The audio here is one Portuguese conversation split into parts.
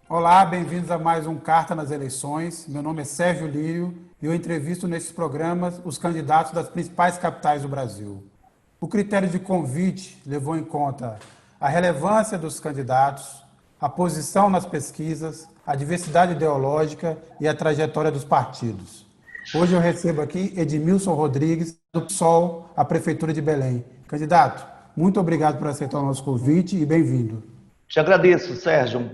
Olá, bem-vindos a mais um Carta nas Eleições. Meu nome é Sérgio Lírio e eu entrevisto nesses programas os candidatos das principais capitais do Brasil. O critério de convite levou em conta a relevância dos candidatos, a posição nas pesquisas, a diversidade ideológica e a trajetória dos partidos. Hoje eu recebo aqui Edmilson Rodrigues, do PSOL, à Prefeitura de Belém. Candidato, muito obrigado por aceitar o nosso convite e bem-vindo. Te agradeço, Sérgio.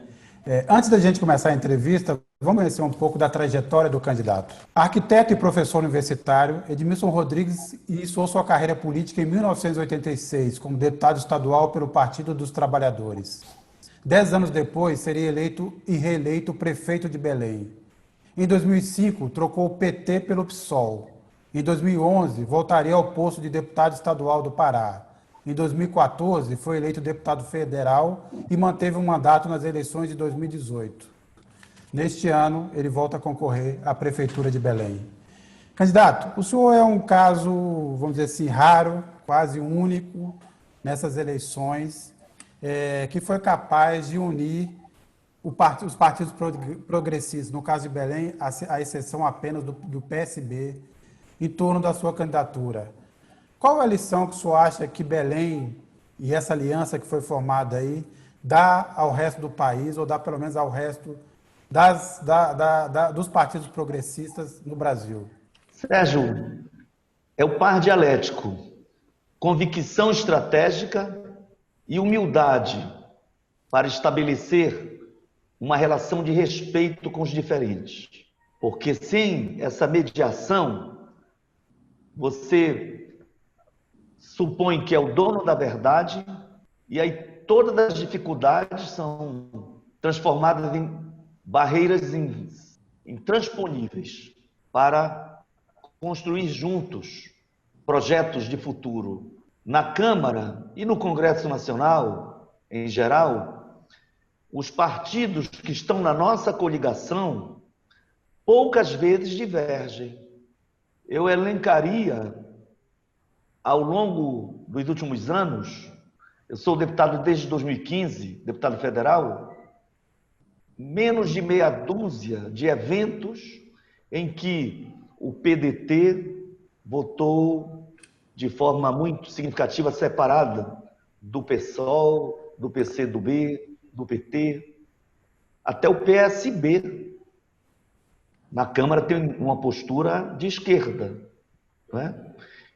Antes da gente começar a entrevista, vamos conhecer um pouco da trajetória do candidato. Arquiteto e professor universitário, Edmilson Rodrigues iniciou sua carreira política em 1986 como deputado estadual pelo Partido dos Trabalhadores. 10 anos depois, seria eleito e reeleito prefeito de Belém. Em 2005, trocou o PT pelo PSOL. Em 2011, voltaria ao posto de deputado estadual do Pará. Em 2014, foi eleito deputado federal e manteve um mandato nas eleições de 2018. Neste ano, ele volta a concorrer à Prefeitura de Belém. Candidato, o senhor é um caso, vamos dizer assim, raro, quase único nessas eleições, que foi capaz de unir os partidos progressistas, no caso de Belém, a exceção apenas do PSB, em torno da sua candidatura. Qual é a lição que o senhor acha que Belém e essa aliança que foi formada aí dá ao resto do país, ou dá pelo menos ao resto dos partidos progressistas no Brasil? Sérgio, é o par dialético, convicção estratégica e humildade para estabelecer uma relação de respeito com os diferentes. Porque sem essa mediação, você supõe que é o dono da verdade e aí todas as dificuldades são transformadas em barreiras intransponíveis para construir juntos projetos de futuro. Na Câmara e no Congresso Nacional, em geral, os partidos que estão na nossa coligação poucas vezes divergem. Eu elencaria, ao longo dos últimos anos, eu sou deputado desde 2015, deputado federal, menos de meia dúzia de eventos em que o PDT votou de forma muito significativa, separada do PSOL, do PCdoB, do PT, até o PSB. Na Câmara tem uma postura de esquerda, não é?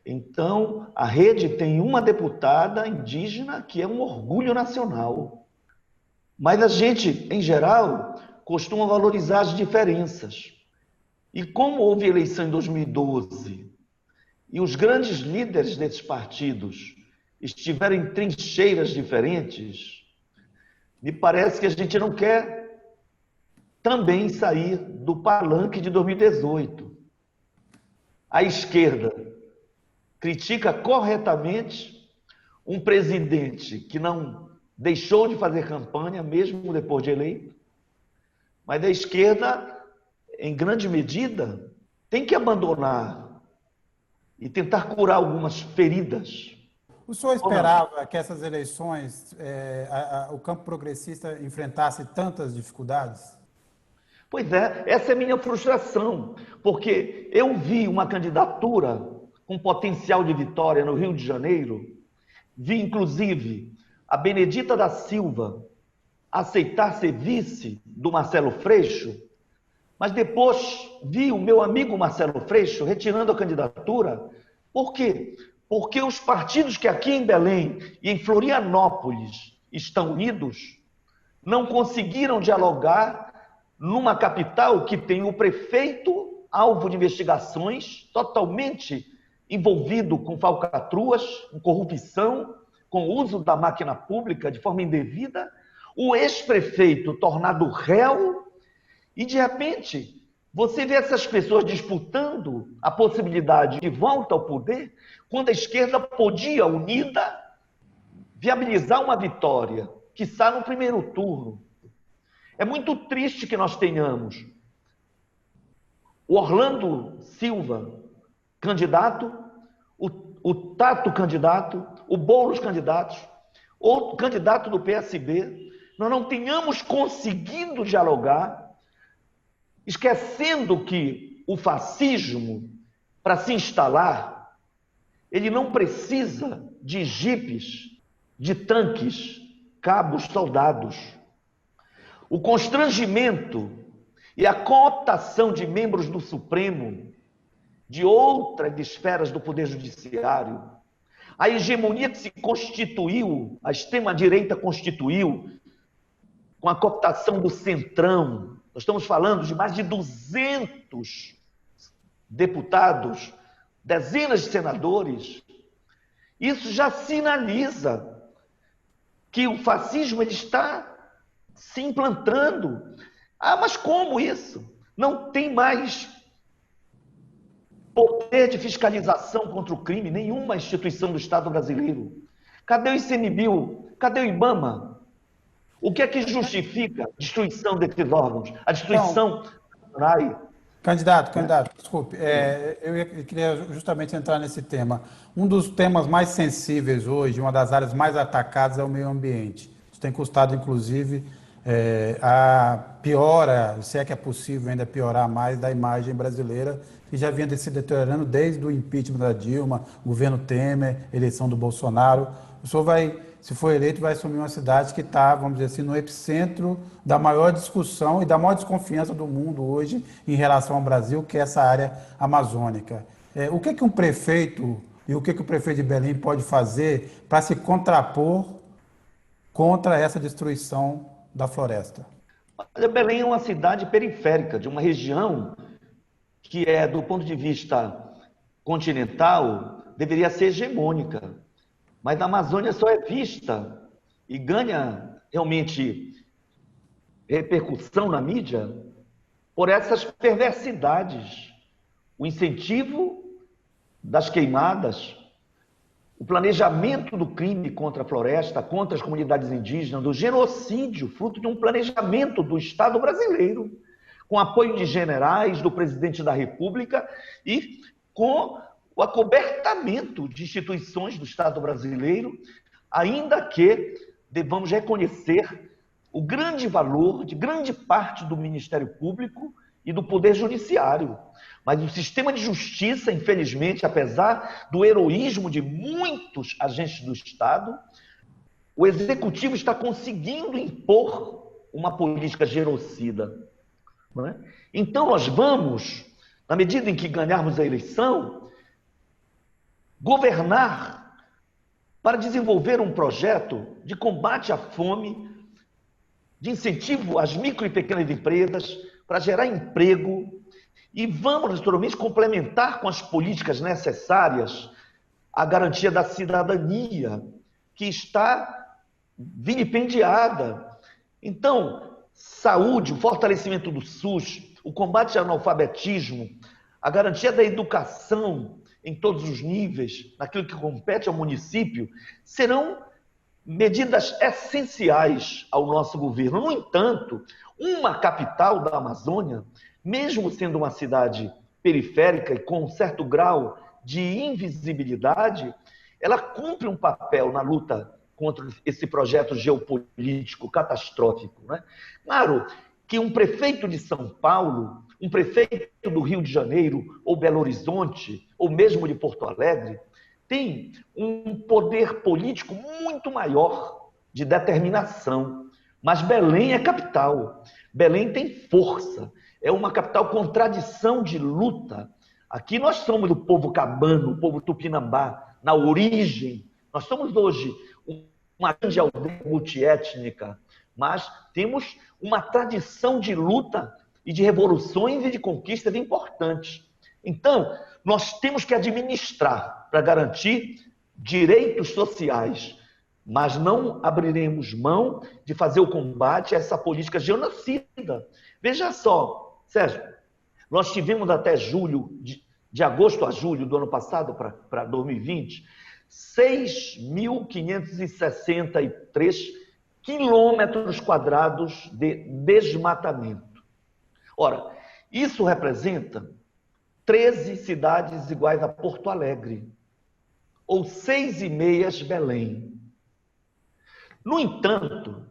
Então, a rede tem uma deputada indígena que é um orgulho nacional. Mas a gente, em geral, costuma valorizar as diferenças. E como houve eleição em 2012 e os grandes líderes desses partidos estiveram em trincheiras diferentes, me parece que a gente não quer também sair do palanque de 2018. A esquerda critica corretamente um presidente que não deixou de fazer campanha, mesmo depois de eleito, mas a esquerda, em grande medida, tem que abandonar e tentar curar algumas feridas. O senhor Ou não? esperava que essas eleições, o campo progressista enfrentasse tantas dificuldades? Pois é, essa é a minha frustração, porque eu vi uma candidatura com potencial de vitória no Rio de Janeiro, vi inclusive a Benedita da Silva aceitar ser vice do Marcelo Freixo, mas depois vi o meu amigo Marcelo Freixo retirando a candidatura. Por quê? Porque os partidos que aqui em Belém e em Florianópolis estão unidos não conseguiram dialogar numa capital que tem o prefeito alvo de investigações, totalmente envolvido com falcatruas, com corrupção, com uso da máquina pública de forma indevida, o ex-prefeito tornado réu, e de repente você vê essas pessoas disputando a possibilidade de volta ao poder, quando a esquerda podia, unida, viabilizar uma vitória, quiçá no primeiro turno. É muito triste que nós tenhamos o Orlando Silva, candidato, o Tato candidato, o Boulos candidato, outro candidato do PSB, nós não tenhamos conseguido dialogar, esquecendo que o fascismo, para se instalar, ele não precisa de jipes, de tanques, cabos, soldados. O constrangimento e a cooptação de membros do Supremo, de outras esferas do Poder Judiciário, a hegemonia que se constituiu, a extrema-direita constituiu, com a cooptação do Centrão. Nós estamos falando de mais de 200 deputados, dezenas de senadores. Isso já sinaliza que o fascismo ele está se implantando. Ah, mas como isso? Não tem mais poder de fiscalização contra o crime, nenhuma instituição do Estado brasileiro. Cadê o ICMBio? Cadê o IBAMA? O que é que justifica a destruição desses órgãos? A destruição do RAI? Candidato, desculpe, eu queria justamente entrar nesse tema. Um dos temas mais sensíveis hoje, uma das áreas mais atacadas é o meio ambiente. Isso tem custado, inclusive, a piora, se é que é possível ainda piorar mais, da imagem brasileira, que já vinha se deteriorando desde o impeachment da Dilma, governo Temer, eleição do Bolsonaro. O senhor vai, se for eleito, vai assumir uma cidade que está, vamos dizer assim, no epicentro da maior discussão e da maior desconfiança do mundo hoje em relação ao Brasil, que é essa área amazônica. O que um prefeito e o que o prefeito de Belém pode fazer para se contrapor contra essa destruição da floresta? Olha, Belém é uma cidade periférica de uma região que do ponto de vista continental, deveria ser hegemônica. Mas a Amazônia só é vista e ganha realmente repercussão na mídia por essas perversidades. O incentivo das queimadas, o planejamento do crime contra a floresta, contra as comunidades indígenas, do genocídio, fruto de um planejamento do Estado brasileiro, com apoio de generais, do presidente da República e com o acobertamento de instituições do Estado brasileiro, ainda que devamos reconhecer o grande valor de grande parte do Ministério Público e do Poder Judiciário. Mas o sistema de justiça, infelizmente, apesar do heroísmo de muitos agentes do Estado, o Executivo está conseguindo impor uma política genocida. Não é? Então, nós vamos, na medida em que ganharmos a eleição, governar para desenvolver um projeto de combate à fome, de incentivo às micro e pequenas empresas, para gerar emprego, e vamos, naturalmente, complementar com as políticas necessárias a garantia da cidadania, que está vilipendiada. Então, saúde, o fortalecimento do SUS, o combate ao analfabetismo, a garantia da educação em todos os níveis, naquilo que compete ao município, serão medidas essenciais ao nosso governo. No entanto, uma capital da Amazônia, mesmo sendo uma cidade periférica e com um certo grau de invisibilidade, ela cumpre um papel na luta contra esse projeto geopolítico catastrófico, né? Claro que um prefeito de São Paulo, um prefeito do Rio de Janeiro, ou Belo Horizonte, ou mesmo de Porto Alegre, tem um poder político muito maior de determinação. Mas Belém é capital. Belém tem força. É uma capital com tradição de luta. Aqui nós somos o povo cabano, o povo tupinambá, na origem. Nós somos hoje uma grande aldeia multiétnica, mas temos uma tradição de luta e de revoluções e de conquistas importantes. Então, nós temos que administrar para garantir direitos sociais, mas não abriremos mão de fazer o combate a essa política genocida. Veja só, Sérgio, nós tivemos até julho, de agosto a julho do ano passado para 2020, 6.563 quilômetros quadrados de desmatamento. Ora, isso representa 13 cidades iguais a Porto Alegre, ou 6,5 Belém. No entanto,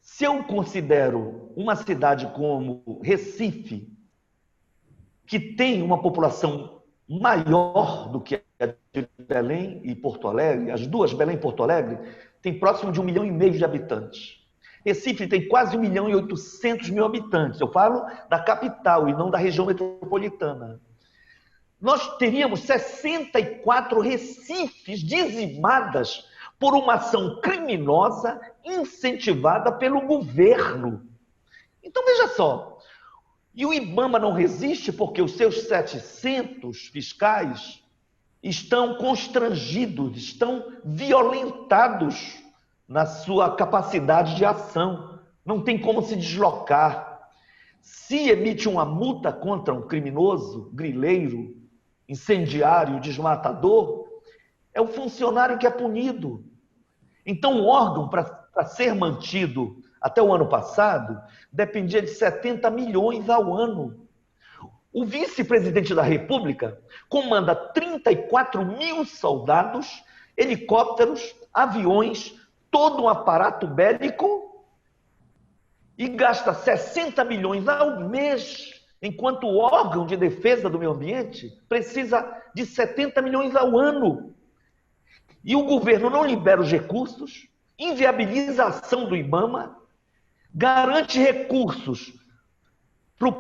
Se eu considero uma cidade como Recife, que tem uma população maior do que a de Belém e Porto Alegre, as duas, Belém e Porto Alegre, tem próximo de 1,5 milhão de habitantes. Recife tem quase 1.800.000 habitantes. Eu falo da capital e não da região metropolitana. Nós teríamos 64 recifes dizimadas por uma ação criminosa incentivada pelo governo. Então, veja só, e o IBAMA não resiste porque os seus 700 fiscais estão constrangidos, estão violentados na sua capacidade de ação. Não tem como se deslocar. Se emite uma multa contra um criminoso, grileiro, incendiário, desmatador, é o funcionário que é punido. Então, o órgão, para ser mantido até o ano passado, dependia de 70 milhões ao ano. O vice-presidente da República comanda 34 mil soldados, helicópteros, aviões, todo um aparato bélico e gasta 60 milhões ao mês, enquanto o órgão de defesa do meio ambiente precisa de 70 milhões ao ano. E o governo não libera os recursos, inviabiliza a ação do IBAMA, garante recursos para o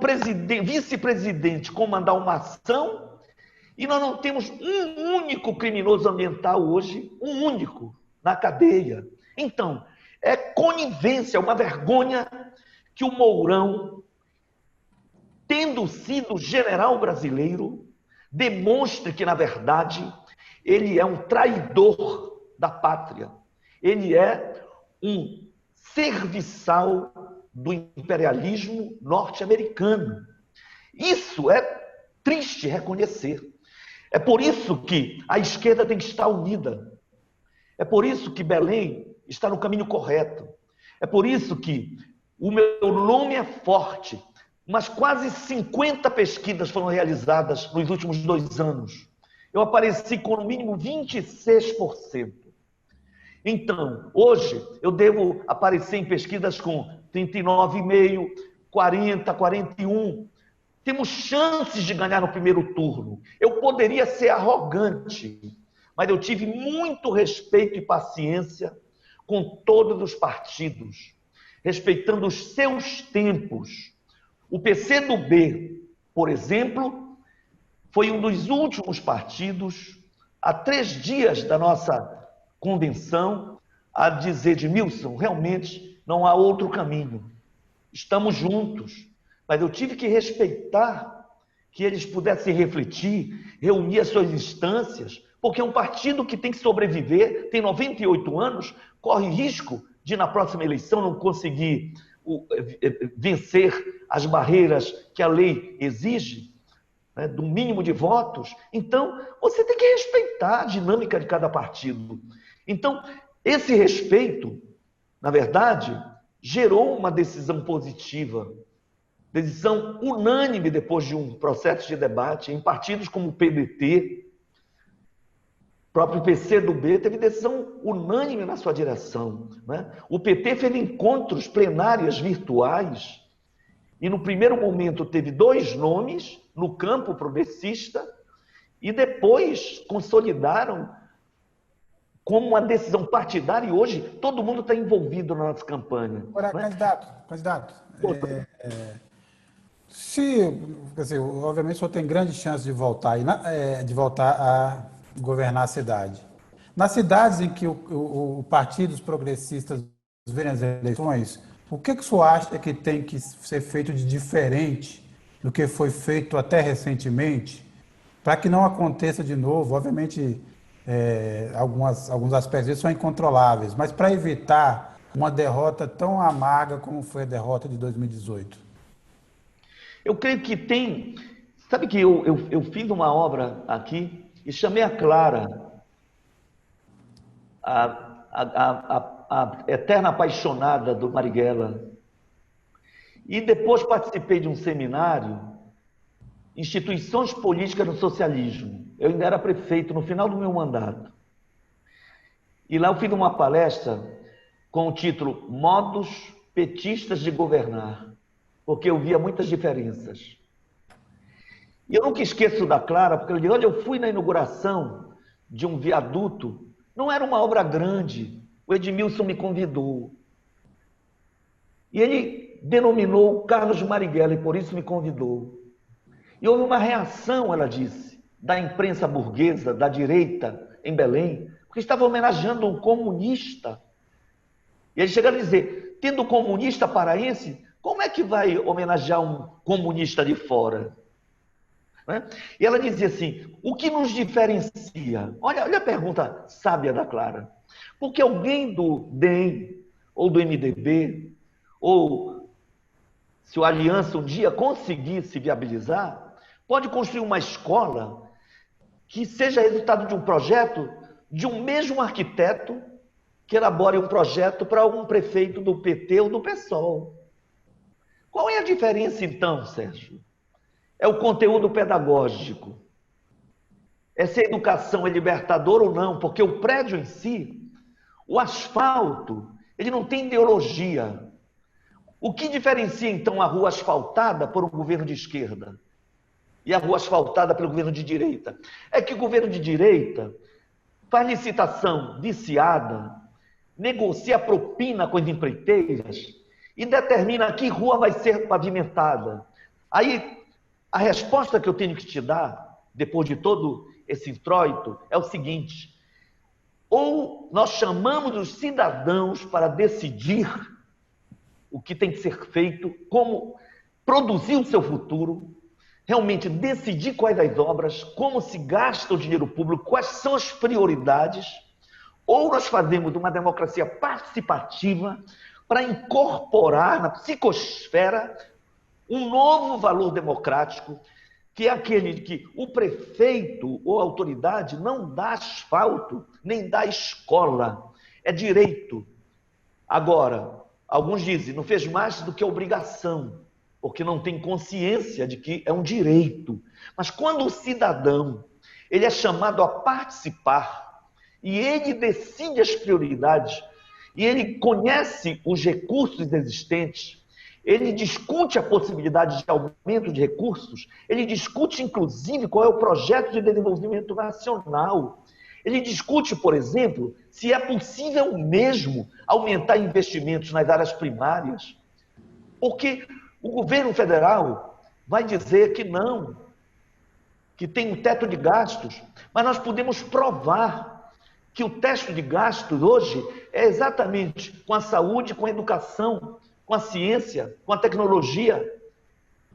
vice-presidente comandar uma ação, e nós não temos um único criminoso ambiental hoje, um único, na cadeia. Então, é conivência, é uma vergonha que o Mourão, tendo sido general brasileiro, demonstre que, na verdade, ele é um traidor da pátria. Ele é um serviçal do imperialismo norte-americano. Isso é triste reconhecer. É por isso que a esquerda tem que estar unida. É por isso que Belém está no caminho correto. É por isso que o meu nome é forte. Mas quase 50 pesquisas foram realizadas nos últimos 2 anos. Eu apareci com no mínimo 26%. Então, hoje, eu devo aparecer em pesquisas com 39,5%, 40%, 41%. Temos chances de ganhar no primeiro turno. Eu poderia ser arrogante, mas eu tive muito respeito e paciência com todos os partidos, respeitando os seus tempos. O PCdoB, por exemplo, foi um dos últimos partidos, há 3 dias da nossa convenção, a dizer: Edmilson, realmente não há outro caminho. Estamos juntos. Mas eu tive que respeitar que eles pudessem refletir, reunir as suas instâncias, porque é um partido que tem que sobreviver, tem 98 anos, corre risco de, na próxima eleição, não conseguir vencer as barreiras que a lei exige, né, do mínimo de votos. Então, você tem que respeitar a dinâmica de cada partido. Então, esse respeito, na verdade, gerou uma decisão positiva, decisão unânime depois de um processo de debate em partidos como o PDT, o próprio PCdoB teve decisão unânime na sua direção, né? O PT fez encontros plenárias virtuais e no primeiro momento teve 2 nomes no campo progressista e depois consolidaram como uma decisão partidária, e hoje todo mundo está envolvido na nossa campanha. Agora, né? candidato, quer dizer, obviamente o senhor tem grande chance de voltar, de voltar a governar a cidade. Nas cidades em que o Partido dos Progressistas vem as eleições, o que o senhor acha que tem que ser feito de diferente do que foi feito até recentemente, para que não aconteça de novo? Obviamente, alguns aspectos são incontroláveis, mas para evitar uma derrota tão amarga como foi a derrota de 2018. Eu creio que tem... Sabe que eu fiz uma obra aqui e chamei a Clara, a eterna apaixonada do Marighella. E depois participei de um seminário, Instituições Políticas no Socialismo. Eu ainda era prefeito no final do meu mandato. E lá eu fiz uma palestra com o título Modos petistas de governar, porque eu via muitas diferenças. E eu nunca esqueço da Clara, porque ela disse, olha, eu fui na inauguração de um viaduto, não era uma obra grande, o Edmilson me convidou. E ele denominou Carlos Marighella e por isso me convidou. E houve uma reação, ela disse, da imprensa burguesa, da direita, em Belém, porque estava homenageando um comunista. E eles chegaram a dizer, tendo comunista paraense, como é que vai homenagear um comunista de fora? Né? E ela dizia assim, o que nos diferencia? Olha a pergunta sábia da Clara. Porque alguém do DEM, ou do MDB, ou se o Aliança um dia conseguir se viabilizar, pode construir uma escola que seja resultado de um projeto de um mesmo arquiteto que elabore um projeto para um prefeito do PT ou do PSOL. Qual é a diferença então, Sérgio? É o conteúdo pedagógico. É se a educação é libertadora ou não, porque o prédio em si, o asfalto, ele não tem ideologia. O que diferencia então a rua asfaltada por um governo de esquerda e a rua asfaltada pelo governo de direita? É que o governo de direita faz licitação viciada, negocia propina com as empreiteiras e determina que rua vai ser pavimentada. Aí, a resposta que eu tenho que te dar, depois de todo esse introito, é o seguinte: ou nós chamamos os cidadãos para decidir o que tem que ser feito, como produzir o seu futuro, realmente decidir quais as obras, como se gasta o dinheiro público, quais são as prioridades, ou nós fazemos uma democracia participativa para incorporar na psicosfera um novo valor democrático, que é aquele de que o prefeito ou a autoridade não dá asfalto, nem dá escola, é direito. Agora, alguns dizem, não fez mais do que obrigação, porque não tem consciência de que é um direito. Mas quando o cidadão ele é chamado a participar, e ele decide as prioridades, e ele conhece os recursos existentes, ele discute a possibilidade de aumento de recursos, ele discute, inclusive, qual é o projeto de desenvolvimento nacional. Ele discute, por exemplo, se é possível mesmo aumentar investimentos nas áreas primárias, porque o governo federal vai dizer que não, que tem um teto de gastos, mas nós podemos provar que o teto de gastos hoje é exatamente com a saúde, com a educação, com a ciência, com a tecnologia,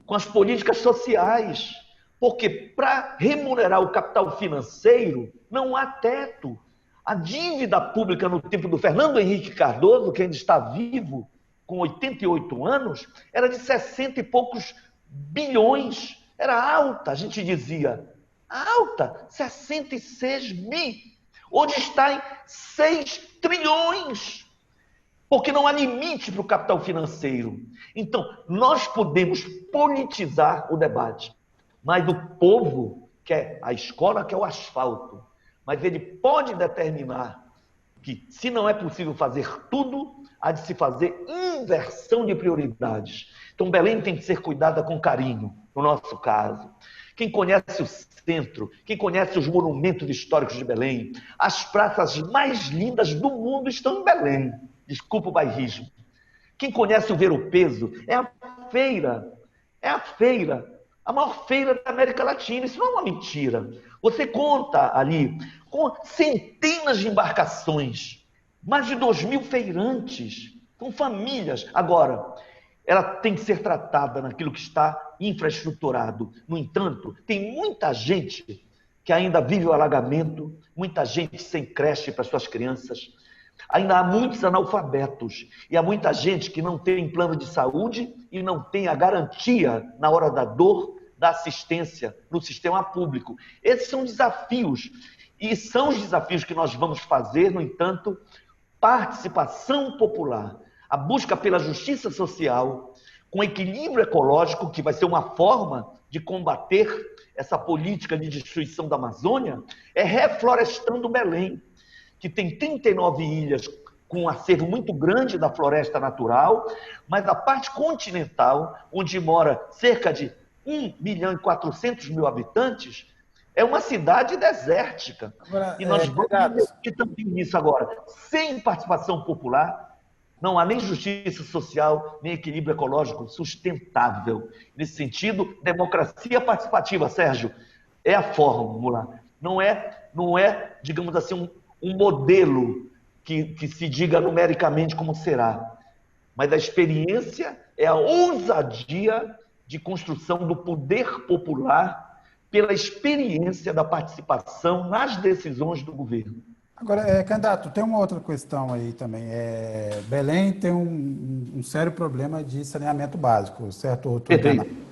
com as políticas sociais. Porque para remunerar o capital financeiro, não há teto. A dívida pública no tempo do Fernando Henrique Cardoso, que ainda está vivo, com 88 anos, era de 60 e poucos bilhões. Era alta, a gente dizia. Alta, 66 bi. Hoje está em 6 trilhões. Porque não há limite para o capital financeiro. Então, nós podemos politizar o debate, mas o povo quer a escola, quer o asfalto. Mas ele pode determinar que, se não é possível fazer tudo, há de se fazer inversão de prioridades. Então, Belém tem que ser cuidada com carinho, no nosso caso. Quem conhece o centro, quem conhece os monumentos históricos de Belém, as praças mais lindas do mundo estão em Belém. Desculpa o bairrismo. Quem conhece o Ver-o-Peso é a feira, a maior feira da América Latina. Isso não é uma mentira. Você conta ali com centenas de embarcações, mais de 2.000 feirantes, com famílias. Agora, ela tem que ser tratada naquilo que está infraestruturado. No entanto, tem muita gente que ainda vive o alagamento, muita gente sem creche para suas crianças. Ainda há muitos analfabetos e há muita gente que não tem plano de saúde e não tem a garantia, na hora da dor, da assistência no sistema público. Esses são desafios e são os desafios que nós vamos fazer, no entanto, participação popular, a busca pela justiça social, com equilíbrio ecológico, que vai ser uma forma de combater essa política de destruição da Amazônia, é reflorestando Belém, que tem 39 ilhas com um acervo muito grande da floresta natural, mas a parte continental, onde mora cerca de 1.400.000 habitantes, é uma cidade desértica. Agora, E nós vamos candidato, investir também nisso agora. Sem participação popular, não há nem justiça social, nem equilíbrio ecológico sustentável. Nesse sentido, democracia participativa, Sérgio, é a fórmula. Não é, digamos assim, um modelo que se diga numericamente como será. Mas a experiência é a ousadia de construção do poder popular pela experiência da participação nas decisões do governo. agora, candidato, tem uma outra questão aí também. Belém tem um sério problema de saneamento básico, certo? Ou tô enganado? Perfeito.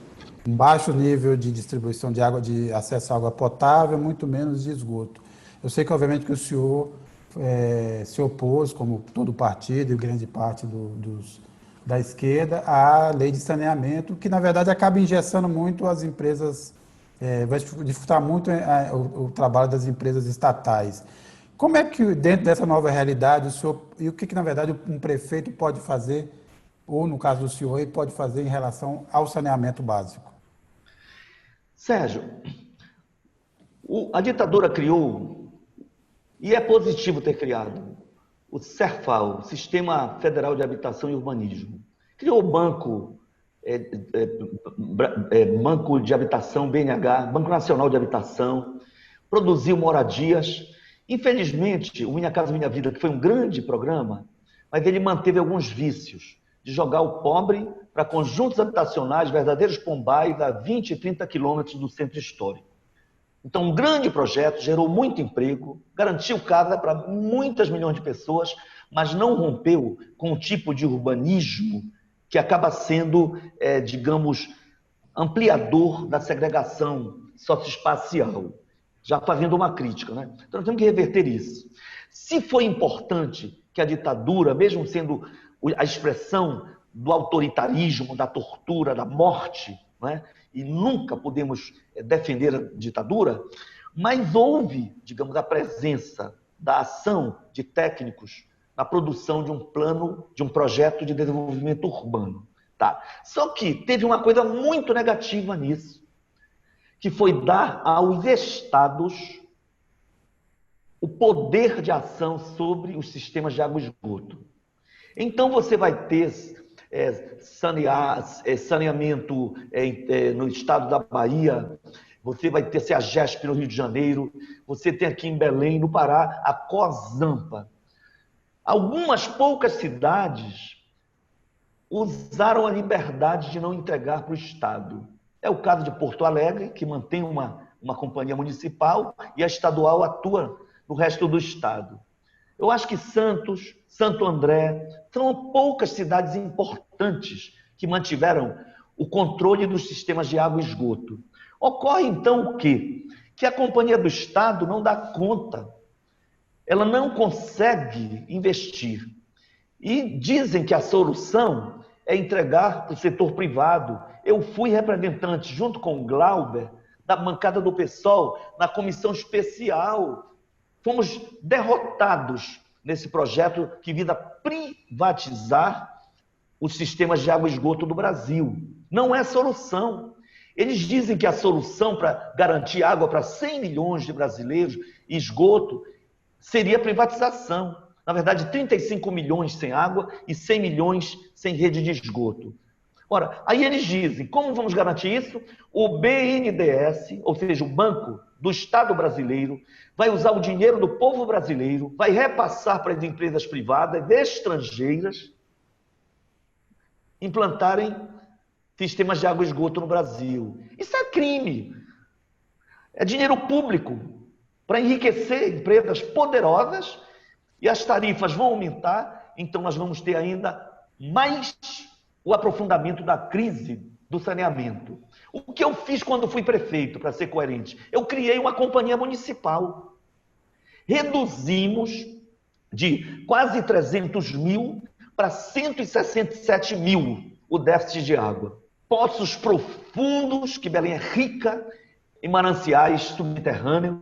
Um baixo nível de distribuição de água, de acesso à água potável, muito menos de esgoto. Eu sei que, obviamente, que o senhor se opôs, como todo partido e grande parte da esquerda, à lei de saneamento, que, na verdade, acaba engessando muito as empresas, vai dificultar muito o trabalho das empresas estatais. Como é que, dentro dessa nova realidade, o senhor, e o que, na verdade, um prefeito pode fazer, ou, no caso do senhor, ele pode fazer em relação ao saneamento básico? Sérgio, a ditadura criou, e é positivo ter criado, o CERFAL, Sistema Federal de Habitação e Urbanismo. Criou o Banco de Habitação, BNH, Banco Nacional de Habitação, produziu moradias. Infelizmente, o Minha Casa Minha Vida, que foi um grande programa, mas ele manteve alguns vícios, de jogar o pobre para conjuntos habitacionais, verdadeiros pombais, a 20 e 30 quilômetros do centro histórico. Então, um grande projeto, gerou muito emprego, garantiu casa para muitas milhões de pessoas, mas não rompeu com o tipo de urbanismo que acaba sendo, digamos, ampliador da segregação socioespacial. Já fazendo uma crítica, né? Então, nós temos que reverter isso. Se foi importante que a ditadura, mesmo sendo a expressão do autoritarismo, da tortura, da morte, né? E nunca podemos defender a ditadura, mas houve, digamos, a presença da ação de técnicos na produção de um plano, de um projeto de desenvolvimento urbano. Tá? Só que teve uma coisa muito negativa nisso, que foi dar aos estados o poder de ação sobre os sistemas de água e esgoto. Então você vai ter saneamento no estado da Bahia, você vai ter a GESP no Rio de Janeiro, você tem aqui em Belém, no Pará, a COSAMPA. Algumas poucas cidades usaram a liberdade de não entregar para o Estado. É o caso de Porto Alegre, que mantém uma companhia municipal, e a estadual atua no resto do Estado. Eu acho que Santos, Santo André, são poucas cidades importantes que mantiveram o controle dos sistemas de água e esgoto. Ocorre, então, o quê? Que a Companhia do Estado não dá conta. Ela não consegue investir. E dizem que a solução é entregar para o setor privado. Eu fui representante, junto com o Glauber, da bancada do PSOL, na comissão especial. Fomos derrotados nesse projeto que visa privatizar os sistemas de água e esgoto do Brasil. Não é solução. Eles dizem que a solução para garantir água para 100 milhões de brasileiros e esgoto seria privatização. Na verdade, 35 milhões sem água e 100 milhões sem rede de esgoto. Ora, aí eles dizem, como vamos garantir isso? O BNDES, ou seja, o Banco do Estado brasileiro, vai usar o dinheiro do povo brasileiro, vai repassar para as empresas privadas estrangeiras implantarem sistemas de água e esgoto no Brasil. Isso é crime. É dinheiro público para enriquecer empresas poderosas e as tarifas vão aumentar, então nós vamos ter ainda mais o aprofundamento da crise do saneamento. O que eu fiz quando fui prefeito, para ser coerente? Eu criei uma companhia municipal. Reduzimos de quase 300 mil para 167 mil o déficit de água. Poços profundos, que Belém é rica em mananciais subterrâneos,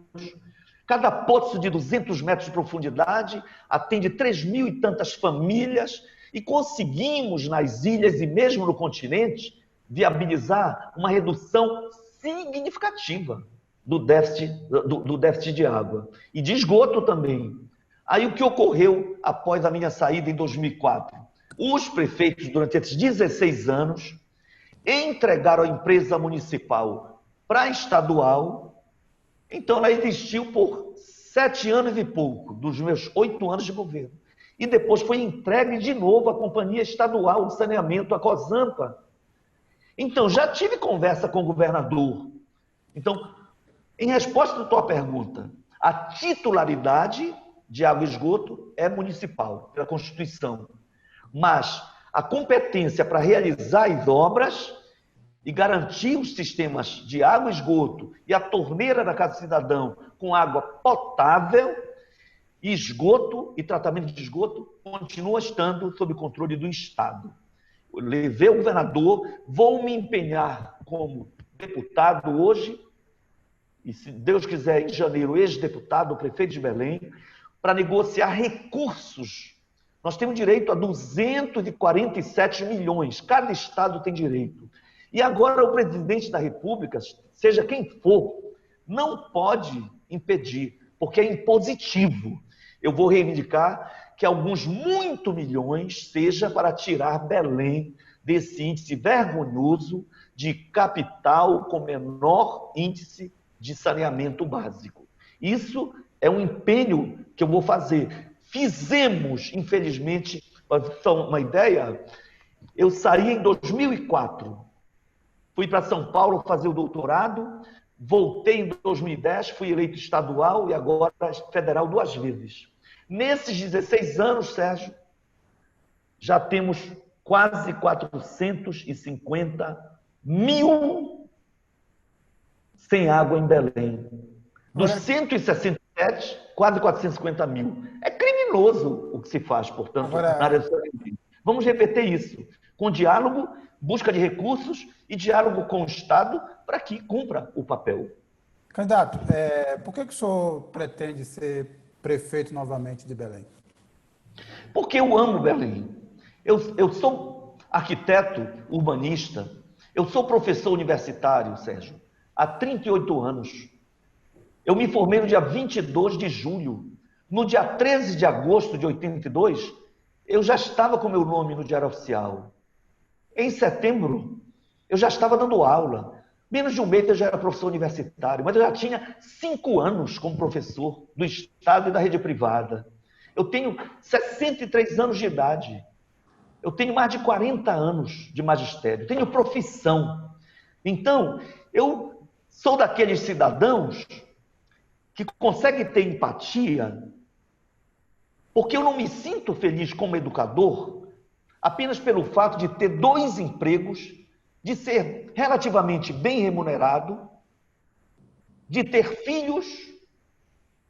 Cada poço de 200 metros de profundidade atende 3.000 e tantas famílias e conseguimos, nas ilhas e mesmo no continente, viabilizar uma redução significativa do déficit de água e de esgoto também. Aí o que ocorreu após a minha saída em 2004? Os prefeitos, durante esses 16 anos, entregaram a empresa municipal para a estadual. Então ela existiu por 7 anos e pouco, dos meus 8 anos de governo. E depois foi entregue de novo à Companhia Estadual de Saneamento, a COSAMPA. Então, já tive conversa com o governador. Então, em resposta à tua pergunta, a titularidade de água e esgoto é municipal, pela Constituição. Mas a competência para realizar as obras e garantir os sistemas de água e esgoto e a torneira da Casa do Cidadão com água potável, esgoto e tratamento de esgoto continua estando sob controle do Estado. Eu levei o governador, vou me empenhar como deputado hoje, e se Deus quiser, em janeiro, ex-deputado, prefeito de Belém, para negociar recursos. Nós temos direito a 247 milhões, cada estado tem direito. E agora o presidente da República, seja quem for, não pode impedir, porque é impositivo. Eu vou reivindicar que alguns muito milhões seja para tirar Belém desse índice vergonhoso de capital com menor índice de saneamento básico. Isso é um empenho que eu vou fazer. Fizemos, infelizmente, para ter uma ideia, eu saí em 2004, fui para São Paulo fazer o doutorado, voltei em 2010, fui eleito estadual e agora federal 2 vezes. Nesses 16 anos, Sérgio, já temos quase 450 mil sem água em Belém. Dos 167, quase 450 mil. É criminoso o que se faz, portanto, na área do saneamento. Vamos repetir isso, com diálogo, busca de recursos e diálogo com o Estado para que cumpra o papel. Candidato, por que o senhor pretende ser prefeito novamente de Belém? Porque eu amo Belém. Eu sou arquiteto urbanista, eu sou professor universitário, Sérgio, há 38 anos. Eu me formei no dia 22 de julho. No dia 13 de agosto de 82, eu já estava com meu nome no Diário Oficial. Em setembro, eu já estava dando aula. Menos de um mês eu já era professor universitário, mas eu já tinha 5 anos como professor do Estado e da rede privada. Eu tenho 63 anos de idade. Eu tenho mais de 40 anos de magistério. Tenho profissão. Então, eu sou daqueles cidadãos que conseguem ter empatia, porque eu não me sinto feliz como educador apenas pelo fato de ter 2 empregos, de ser relativamente bem remunerado, de ter filhos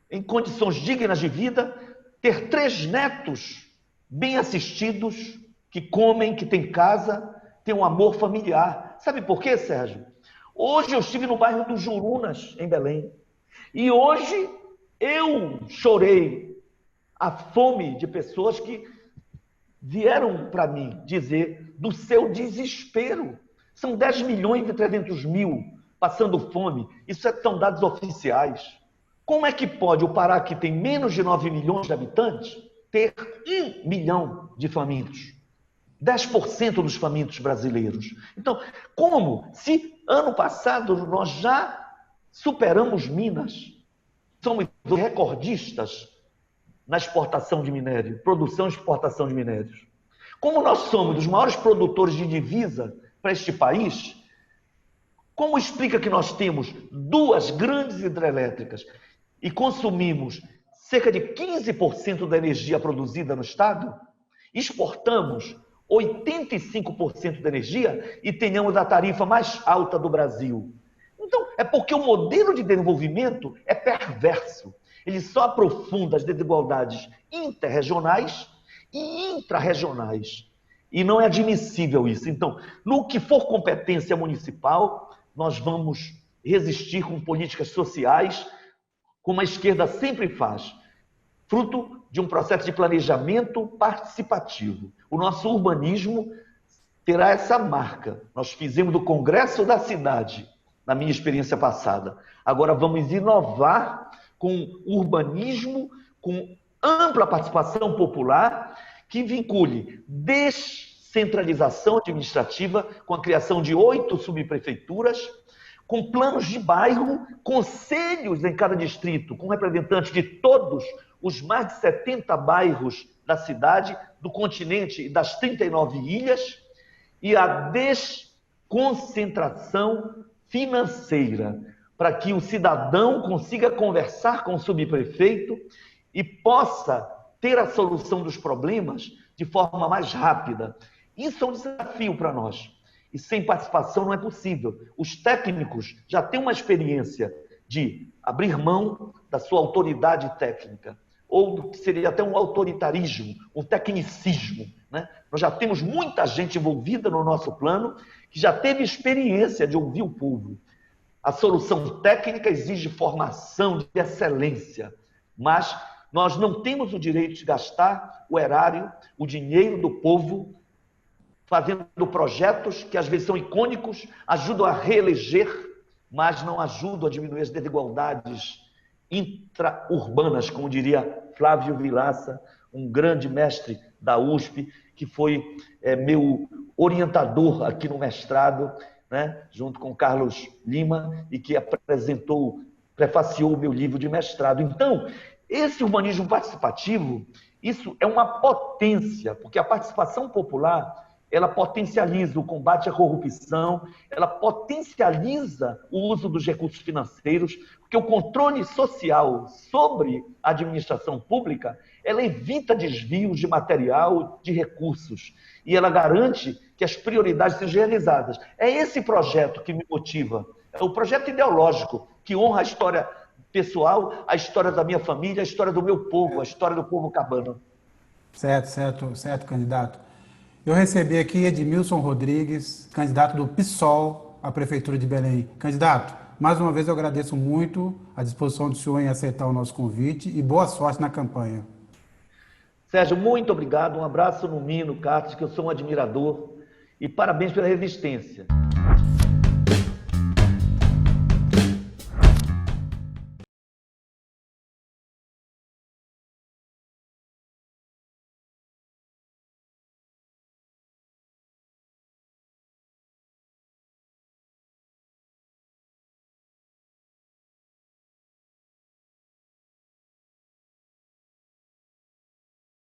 em condições dignas de vida, ter 3 netos bem assistidos, que comem, que têm casa, têm um amor familiar. Sabe por quê, Sérgio? Hoje eu estive no bairro dos Jurunas, em Belém, e hoje eu chorei a fome de pessoas que vieram para mim dizer do seu desespero. São 10 milhões e 300 mil passando fome. Isso são dados oficiais. Como é que pode o Pará, que tem menos de 9 milhões de habitantes, ter 1 milhão de famintos? 10% dos famintos brasileiros. Então, como? Se ano passado nós já superamos Minas, somos recordistas na exportação de minério, produção e exportação de minérios. Como nós somos os maiores produtores de divisa para este país, como explica que nós temos 2 grandes hidrelétricas e consumimos cerca de 15% da energia produzida no Estado, exportamos 85% da energia e tenhamos a tarifa mais alta do Brasil? Então, é porque o modelo de desenvolvimento é perverso. Ele só aprofunda as desigualdades interregionais e intrarregionais. E não é admissível isso. Então, no que for competência municipal, nós vamos resistir com políticas sociais, como a esquerda sempre faz, fruto de um processo de planejamento participativo. O nosso urbanismo terá essa marca. Nós fizemos do Congresso da Cidade, na minha experiência passada. Agora vamos inovar com urbanismo, com ampla participação popular, que vincule descentralização administrativa, com a criação de 8 subprefeituras, com planos de bairro, conselhos em cada distrito, com representantes de todos os mais de 70 bairros da cidade, do continente e das 39 ilhas, e a desconcentração financeira, para que o cidadão consiga conversar com o subprefeito e possa ter a solução dos problemas de forma mais rápida. Isso é um desafio para nós. E sem participação não é possível. Os técnicos já têm uma experiência de abrir mão da sua autoridade técnica, ou do que seria até um autoritarismo, um tecnicismo, né? Nós já temos muita gente envolvida no nosso plano que já teve experiência de ouvir o povo. A solução técnica exige formação de excelência, mas nós não temos o direito de gastar o erário, o dinheiro do povo, fazendo projetos que às vezes são icônicos, ajudam a reeleger, mas não ajudam a diminuir as desigualdades intra-urbanas, como diria Flávio Vilaça, um grande mestre da USP, que foi meu orientador aqui no mestrado, né, junto com Carlos Lima, e que prefaciou o meu livro de mestrado. Então, esse urbanismo participativo, isso é uma potência, porque a participação popular, ela potencializa o combate à corrupção, ela potencializa o uso dos recursos financeiros, porque o controle social sobre a administração pública, ela evita desvios de material, de recursos, e ela garante que as prioridades sejam realizadas. É esse projeto que me motiva, é o projeto ideológico que honra a história pessoal, a história da minha família, a história do meu povo, a história do povo cabano. Certo, candidato. Eu recebi aqui Edmilson Rodrigues, candidato do PSOL à Prefeitura de Belém. Candidato, mais uma vez eu agradeço muito a disposição do senhor em aceitar o nosso convite e boa sorte na campanha. Sérgio, muito obrigado. Um abraço no Mino, Carlos, que eu sou um admirador. E parabéns pela resistência.